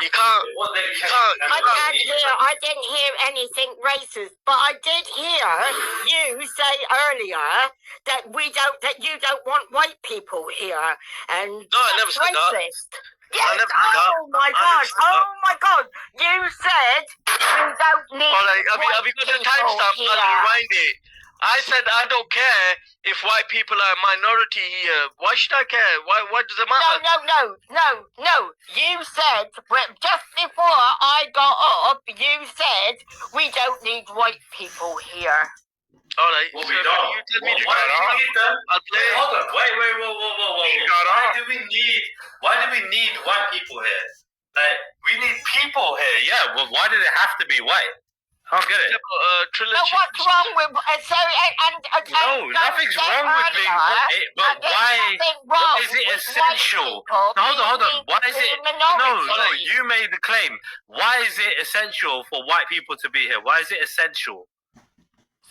You can't. I didn't hear anything racist, but I did hear you say earlier that you don't want white people here, and No, I never said that. racist. Yes. I never said that. Oh my God! Oh my God! You said you don't need. All right, have you got the timestamp? I'll rewind it. I said I don't care if white people are a minority here. Why should I care? Why does it matter? No. You said, just before I got up, you said we don't need white people here. All right. Well, so we don't. You tell me to Why get do we off. need them? I'll play. Hold on. Whoa. She got Why off. do we need white people here? Like, we need people here. Yeah. Well, why did it have to be white? I don't get it. Trilla, So what's wrong with No, nothing's wrong with being white, but why is it essential? Hold on. Why is it? No, you made the claim. Why is it essential for white people to be here? Why is it essential?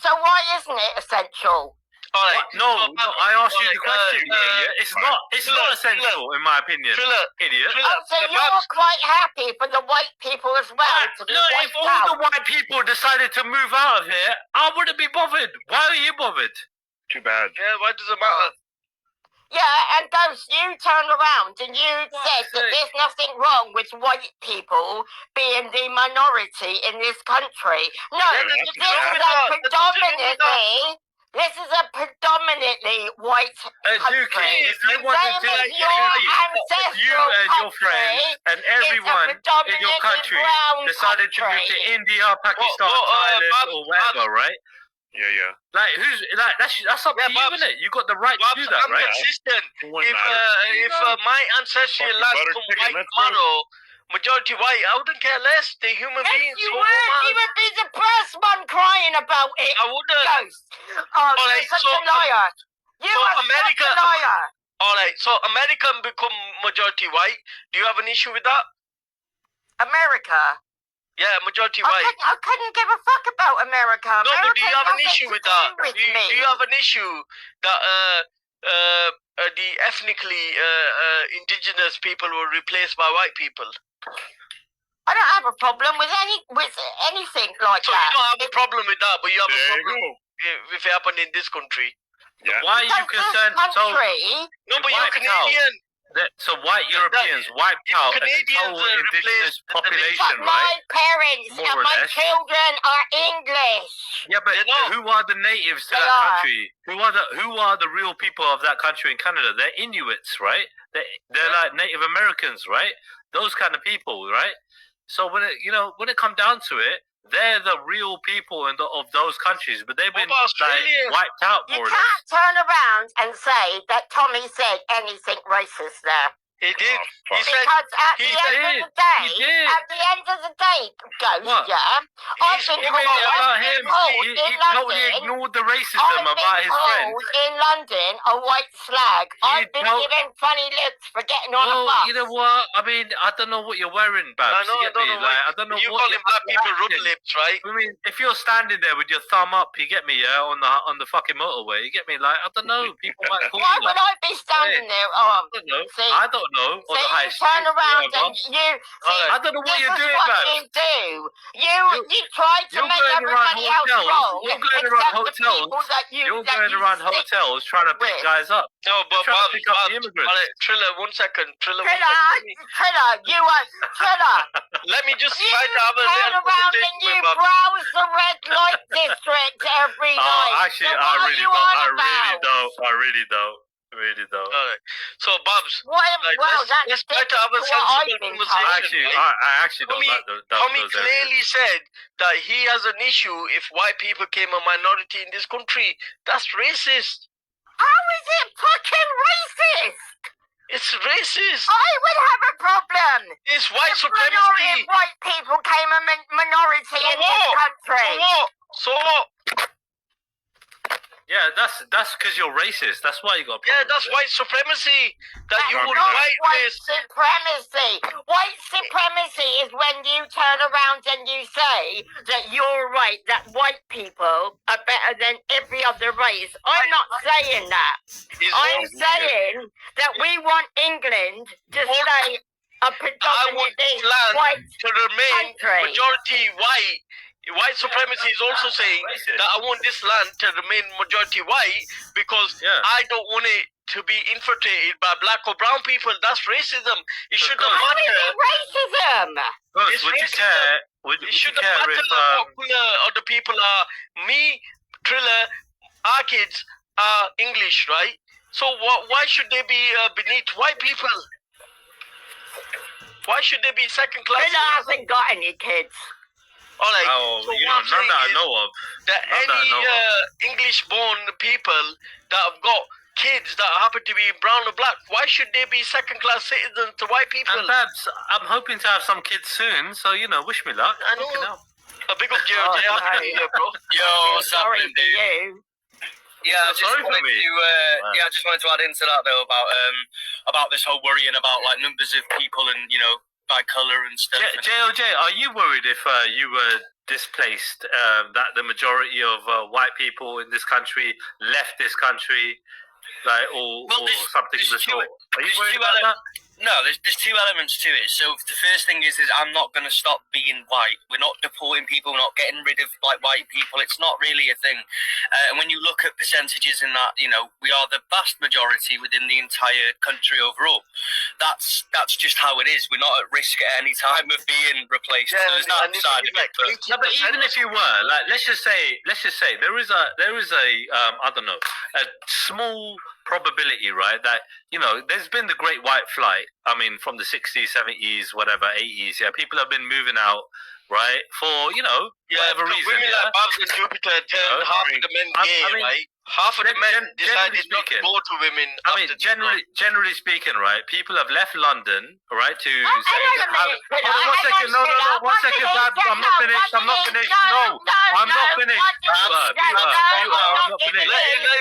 So why isn't it essential? All right. No, I asked you the question, idiot. It's not essential, in my opinion. Trilla, idiot. So you're quite happy for the white people as well to be Look, wiped if all out. the white people decided to move out of here, I wouldn't be bothered. Why are you bothered? Too bad. Yeah, why does it matter? Yeah, and Ghost, you turned around and you said that there's nothing wrong with white people being the minority in this country. No, this is a predominantly white country. Dookie, if you wanted to, if you and your friends and everyone in your country decided to move to India, Pakistan, Thailand, or wherever, right? Yeah. Like that's up to you, isn't it? You got the right to do that, I'm right? consistent. Wouldn't If my ancestral land butter from chicken, white let's go. model, majority white, I wouldn't care less. They're human beings. You would be the first one crying about it. I wouldn't. Ghost. Oh, Alright, you're such so, a liar. You so are America- such a liar. All right, so American become majority white. Do you have an issue with that? America. Yeah, majority white. I couldn't give a fuck about America. No, but do you have an America has issue with nothing that? to do with Do you have an issue that the ethnically indigenous people were replaced by white people? I don't have a problem with anything like So that. you don't have a problem with that, but you have a There you problem go. if it happened in this country. Yeah. Why are you concerned? So, No, but you're wiped out. Canadian. So white Europeans wiped out the Canadians whole are indigenous replaced- population, But my right? parents More and or my less. children are English. Yeah, but They're not. who are the natives to They that are. country? Who are the real people of that country in Canada? They're Inuits, right? They're like Native Americans, right? Those kind of people, right? So when it comes down to it, they're the real people of those countries, but they've been What about Australia? wiped out You more or less. can't turn around and say that Tommy said anything racist there. He did. fuck. He said. Because at he the end did. of the day, He did. at the end of the day, Ghost, What? yeah, I've been You mean about him? told He in totally London, ignored the racism I've about been his friend. told in London a white slag. I've been told- given funny looks for getting on a Well, bus. you know what? I mean, I don't know what you're wearing, Babs. I know. You get me? Like, I don't know You what call you're him black people acting. rub lips, right? I mean, if you're standing there with your thumb up, you get me, yeah, on the fucking motorway, you get me? Like, I don't know. People might call Why you would like, I be standing there? I don't know. See? I don't know. On So the high you turn street, around whatever. and you see, I don't know what this you're is doing, what Babs. you do. You try to you're make going around everybody else hotels. wrong. You're going except around the hotels. people that You're that going you around stick hotels trying to pick with. guys up. No, but Trying to Bob, pick up the immigrants. all right, Trilla, 1 second. Trilla, Trilla, you are Trilla. let me just You try to have a turn little around conversation and you with Bob. browse the red light district every night. Oh, actually, So I what are really you don't. on I about? really don't. All right. So, Babs, Well, like, well, let's try to have a that's what I've sensible been conversation. Actually, right? I actually don't Tommy, like those Tommy areas. clearly said that he has an issue if white people became a minority in this country. That's racist. How is it fucking racist? It's racist. I would have a problem. It's white If minority supremacy. white people came a minority So in this what? country. So what? So what? Yeah, that's because you're racist. That's why you got. Yeah, that's white supremacy. That you That's would not white white race. supremacy. White supremacy is when you turn around and you say that you're right, that white people are better than every other race. I'm not saying that. I'm saying that we want England to stay a I want predominantly this land white to remain country. majority white. White supremacy is also saying that I want this land to remain majority white because I don't want it to be infiltrated by black or brown people. That's racism. It shouldn't How is matter. it racism? It's would you racism. care? Would It you shouldn't care matter if what color other people are. Me, Trilla, our kids are English, right? So why should they be beneath white people? Why should they be second class? Trilla hasn't got any kids. All right. Oh, so you what know, I'm none saying that I is know of. that None that I know any English-born people that have got kids that happen to be brown or black, why should they be second-class citizens to white people? And Babs, I'm hoping to have some kids soon, so wish me luck. I know. A big up Joe. Oh, Happy New Year, bro. Yo, what's up, Sorry dude? for you. Yeah, I just sorry for wanted me. to. I just wanted to add into that though about this whole worrying about like numbers of people and by color and stuff. JOJ, are you worried if you were displaced, that the majority of white people in this country left this country, like, or something of the sort? Are you worried about that? No, there's two elements to it. So the first thing is I'm not going to stop being white. We're not deporting people. We're not getting rid of like white people. It's not really a thing. And when you look at percentages in that, we are the vast majority within the entire country overall. That's just how it is. We're not at risk at any time of being replaced. Yeah, so there's that side of it. But No, but even if you were, like, let's just say, there is a I don't know, a small probability, right, that there's been the Great White Flight. I mean, from the 60s, 70s, whatever, 80s. Yeah, people have been moving out, right, for whatever reason. Women like Babs and Jupiter turned half of the men gay, right? Half of the men decided not to go to women. Generally speaking, right, people have left London, right, to. Hang on a minute, Trilla. Hold on one second. No, one second, Babs. I'm not finished. I'm not finished. No, I'm not finished. I'm not finished.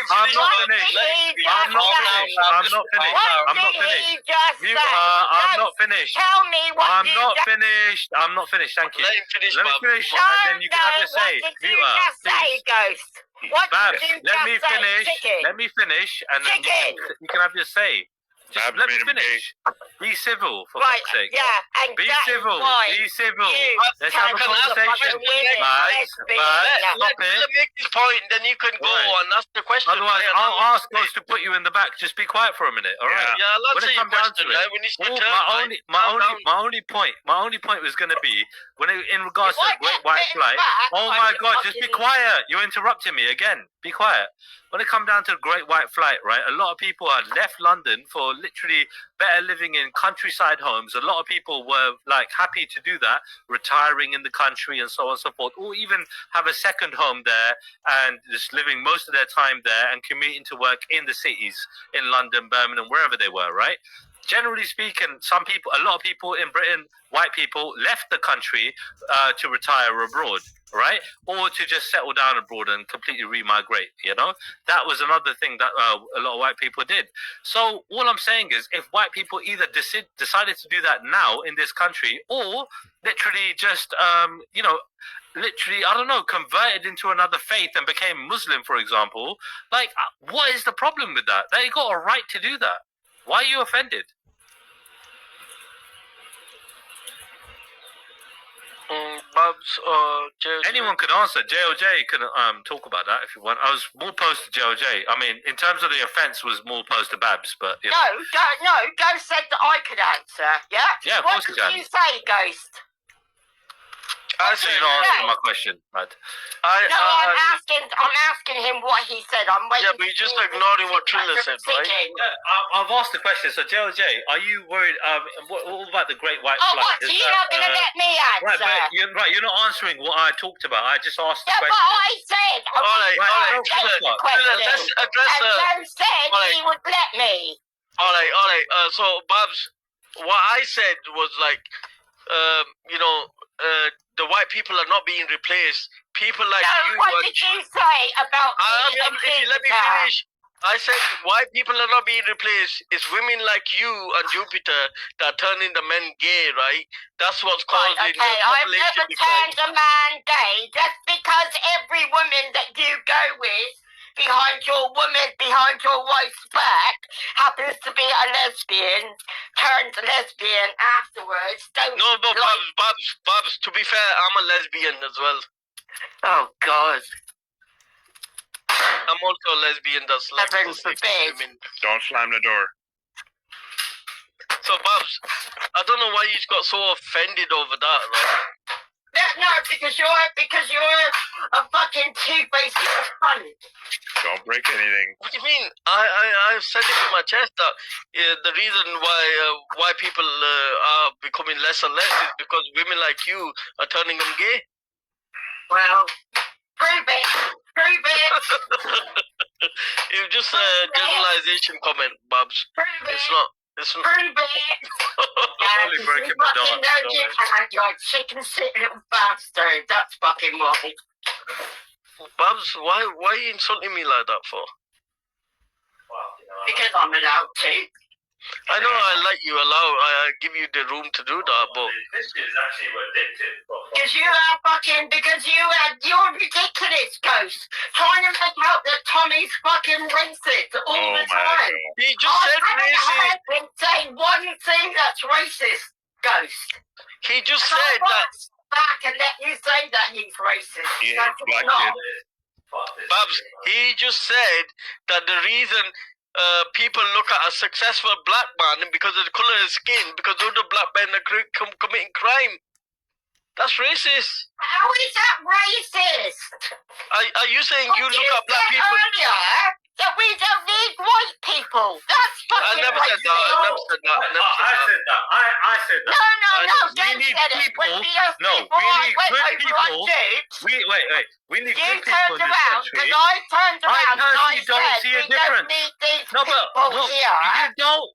I'm not finished. I'm not finished. I'm not finished. I'm not finished. Mute her. I'm not finished. Tell me what I'm you not just... finished. I'm not finished. Thank you. Let him finish, Let me Bob. finish, and then you can have your say. What did Mute you her, just say, please. Ghost? What Babs, did you let just me say? finish. Chicken. Let me finish, and then you can have your say. Just Babs let me made him finish. Be civil, for Right, fuck's sake. yeah, and Be that's civil. why Be civil. you Let's have a can conversation. Right, Let Trilla make his point, then you can go Right. and ask the question. Otherwise, right? I'll ask those to put you in the back. Just be quiet for a minute, all right? Yeah, I'll When answer it your come down question, to it, right? When it's your Well, turn, right? my only point was going to be in regards to the Great White Flight. Oh my God! Just be quiet. You're interrupting me again. Be quiet. When it come down to the Great White Flight, right? A lot of people had left London for literally better living in countryside homes. A lot of people were like happy to do that, retiring in the country and so on and so forth, or even have a second home there and just living most of their time there and commuting to work in the cities in London, Birmingham, wherever they were, right? Generally speaking, a lot of people in Britain, white people, left the country to retire abroad, right? Or to just settle down abroad and completely remigrate, That was another thing that a lot of white people did. So all I'm saying is if white people either decided to do that now in this country or literally just, literally, I don't know, converted into another faith and became Muslim, for example, like, what is the problem with that? They got a right to do that. Why are you offended? Babs or JOJ? Anyone can answer. JOJ can talk about that if you want. I was more opposed to JOJ. I mean, in terms of the offence, was more opposed to Babs, but No, Ghost said that I could answer. Yeah. Yeah, of what course you did can. you say, Ghost? I So said, you're not answering my question, right? No, I'm asking him what he said. I'm waiting. Yeah, but you're just ignoring what Trilla said, right? Yeah, I've asked the question. So, JOJ, are you worried? What about the Great White Oh, Flight? what? So you're not going to let me answer? You're not answering what I talked about. I just asked the Yeah, but question. I said. All right, Question. let's address And Joe said he would let me. All right. So, Babs, what I said was like, the white people are not being replaced. People like you. What did you say about me? Let me finish. I said white people are not being replaced. It's women like you and Jupiter that are turning the men gay, right? That's what's causing Right, the okay, I've population never decline. turned a man gay. Just because every woman that you go with behind your woman behind your wife's back happens to be a lesbian, turns lesbian afterwards, don't... No, but Babs, to be fair, I'm a lesbian as well. Oh, God. I'm also a lesbian that's like... Heaven forbid. Don't slam the door. So, Babs, I don't know why you got so offended over that, right? No, because you're a fucking two-faced cunt. Don't break anything. What do you mean? I've said it in my chest that the reason why people are becoming less and less is because women like you are turning them gay. Well, prove it. Prove it. It's just a generalization comment, Babs. Prove it. It's not. It's not. Prove it. Only breaking my fucking door. know you can, you chicken shit little bastard. That's fucking right. Babs, why are you insulting me like that for? Because I'm allowed to. I know I let you I give you the room to do that, but This is actually addictive. Because you're ridiculous, Ghost. Trying to make out that Tommy's fucking racist all Oh the my time. he just said I haven't racist. heard him say one thing that's racist, Ghost. He just So said that. back and let you say that he's racist. Yeah, That's black not. kid. Babs, he just said that the reason people look at a successful black man because of the color of his skin, because other black men are committing crime. That's racist. How is that racist? Are you saying you But look at black said people? earlier that we don't need white people. That's I fucking never said that. I never said that. I never I said said that. I said that. No, We don't need said it. people. When BS No, before we I need went good over on people. Dukes, Wait. We need you good people turned in this around, country. because I turned I around and I personally don't said see a we don't difference. need these No, but people no, here. you don't.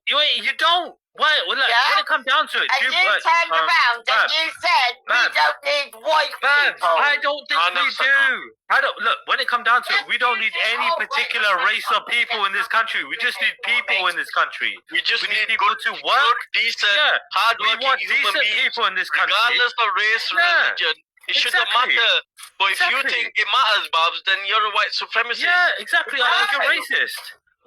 You don't. Why? Well, look, Yeah? when it comes down to it, And you turned around and Babs, you said we Babs, don't need white Babs, people. I don't think I we never said do. I don't look. When it comes down to Yes, it, we don't you need do. any Oh, particular wait, race of people in this country. We just need people in this country. You just We need need people good, to work. good, decent, Yeah, we hardworking want human decent beings, people in this country. regardless of race, Yeah, religion. It shouldn't exactly. matter. But if you Exactly. think it matters, Babs, then you're a white supremacist. Yeah, exactly. I think you're Right. racist.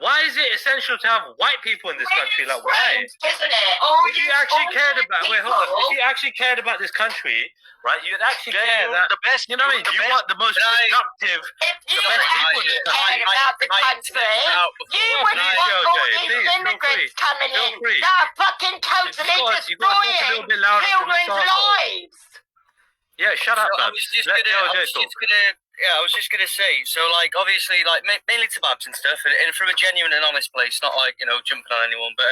Why is it essential to have white people in this country? Like, why? Isn't it? All If you actually cared about, wait, hold on. people- If you actually cared about this country, right, you'd actually Yeah, care you're that. the best. You know what I mean? you're You the want the most Can I- productive. If you the best people in actually this country. cared about the country, you would Please, want all Jose, these please, feel immigrants free. coming Feel in free. that are fucking totally You got to talk a little destroying bit louder from this children's arsehole. lives. Yeah, shut up, So I Babs. was just Let gonna, Jose talk. I was just gonna say. So, like, obviously, like, mainly to Babs and stuff, and from a genuine and honest place, not like jumping on anyone. But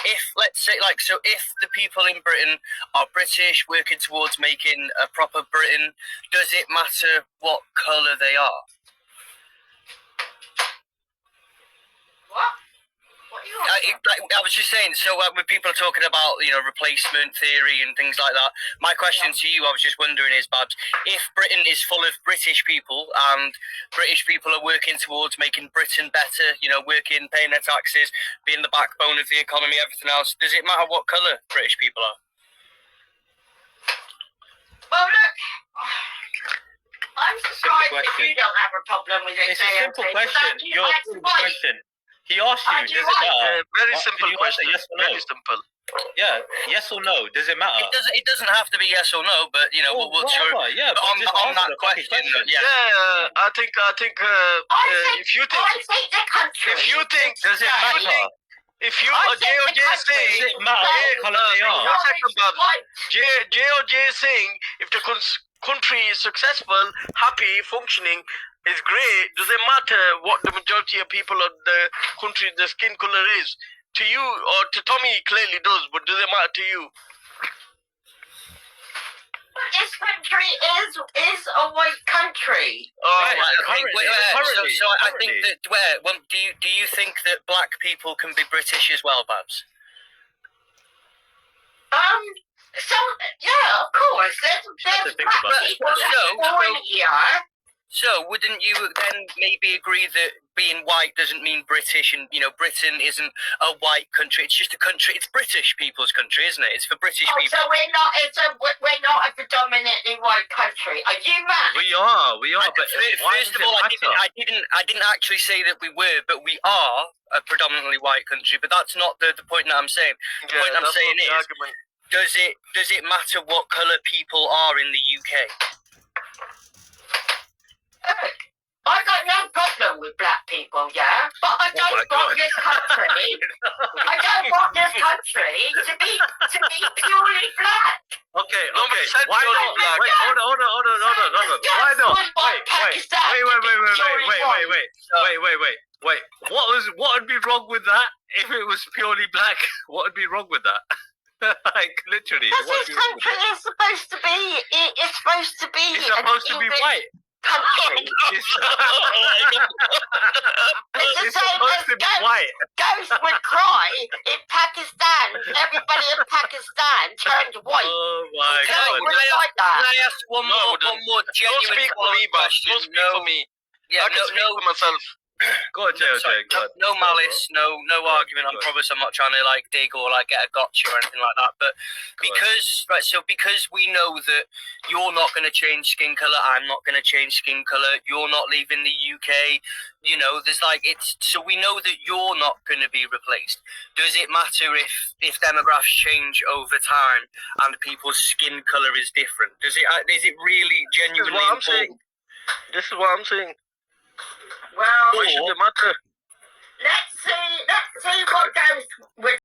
if let's say, like, so if the people in Britain are British, working towards making a proper Britain, does it matter what colour they are? What? What do you want? I was just saying, so when people are talking about, replacement theory and things like that, my question to you, I was just wondering is, Babs, if Britain is full of British people and British people are working towards making Britain better, working, paying their taxes, being the backbone of the economy, everything else, does it matter what colour British people are? Well, look, I'm surprised that question. you don't have a problem with it. It's a simple question. Your simple question. He asked you, Aren't you does it right? matter? very What- simple can you answer question. yes or no? Very simple. Yeah, yes or no? Does it matter? It doesn't have to be yes or no, but Well, what's your whatever, yeah, but on just that answer the fucking question? Yeah. Yeah, I think. If you think, I think the country. if you think, Does it Right. matter? if you, I think JOJ the country- saying, Does it matter what colour they are? One second, Babs. White. JOJ is saying if the country is successful, happy, functioning, is great, does it matter what the majority of people of the country, the skin color is? To you, or to Tommy, it clearly does, but does it matter to you? This country is a white country. Right. Okay, Currently, so I think currently. that do you think that black people can be British as well, Babs? So yeah, of course. have to There's think black about this. people that No, are born no. here. So wouldn't you then maybe agree that being white doesn't mean British, and Britain isn't a white country? It's just a country. It's British people's country, isn't it? It's for British Oh, people. so we're not a predominantly white country. country. Are you mad? We are. But why First does of all, it matter? I didn't actually say that we were, but we are a predominantly white country. But that's not the point that I'm saying. The point I'm saying is, argument. does it matter what colour people are in the UK? I got no problem with black people, yeah, but I don't want this country. I don't want this country to be purely black. Okay. Nobody said Why purely not? black. Wait, hold on. Why not? Wait. What would be wrong with that? If it was purely black, what would be wrong with that? Like literally, Because what would this be wrong with country that? is supposed to be. It's supposed to be. It's supposed to be English white. country. It's It's the same supposed as to be ghosts. white. Ghosts would cry in Pakistan. Everybody in Pakistan turned white. Oh my Okay, god. It was like Can that. I ask one more Don't genuine speak for me, boss. question? Don't speak for me. Yeah, I can speak for myself. Go on, Jay. Go on. no malice, no argument. I promise I'm not trying to like dig or like get a gotcha or anything like that. But because we know that you're not going to change skin color, I'm not going to change skin color. You're not leaving the UK. You know, there's like so we know that you're not going to be replaced. Does it matter if demographics change over time and people's skin color is different? Is it really genuinely important? This is what I'm saying. Well, Why should it matter? let's see what goes with